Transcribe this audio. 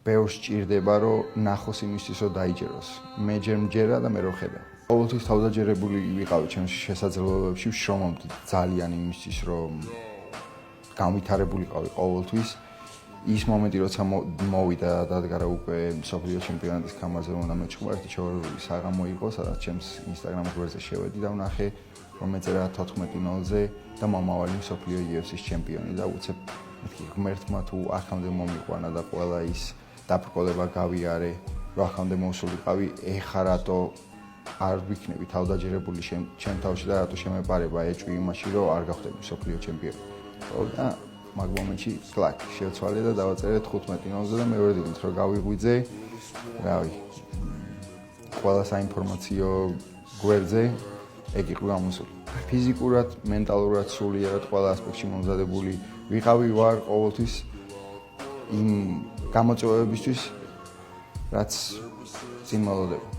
ბევრს ჭირდება რომ ნახოს იმისთვის რომ დაიჯეროს. მე ჯერ მჯერა და მე რო ხედა. ყოველთვის თავდაჯერებული ვიყავი ჩემს შესაძლებლობებში, ვშრომობდი ძალიან იმისთვის რომ განვითარებულიყავი ყოველთვის. ის მომენტი როცა მოვიდა და დადგარა უკვე მსოფლიო ჩემპიონატის გამარჯვება უნდა მეჩხუბა ერთი ჩვეულებრივი საღამო იყო, სადაც ჩემს Instagram გვერდზე შევედი და ვნახე რომ ეწერა 14:0-ზე და მომავალი მსოფლიო UFC-ის ჩემპიონი და უცებ მეთქი ღმერთმა თუ აქამდე მომიყვანა და ყველა ის დაბრკოლება გავიარე, რომ აქამდე მოვსულიყავი, ეხა რატო არ ვიქნები თავდაჯერებული ჩემ თავში და რატო შემეპარება ეჭვი იმაში, რომ არ გავხდები მსოფლიო ჩემპიონი. და მაგ მომენტში კლაკ შევცვალე და დავაწერე 15:0-ზე და მეორე დილით რომ გავიღვიძე, რავი. ყველა საინფორმაციო გვერდზე ეგ იყო გამოსული. ფიზიკურად, მენტალურად, სულიერად ყველა ასპექტში მომზადებული ვიყავი ვარ ყოველთვის იმ გამოწვევებისთვის, რაც წინ მოლოდება.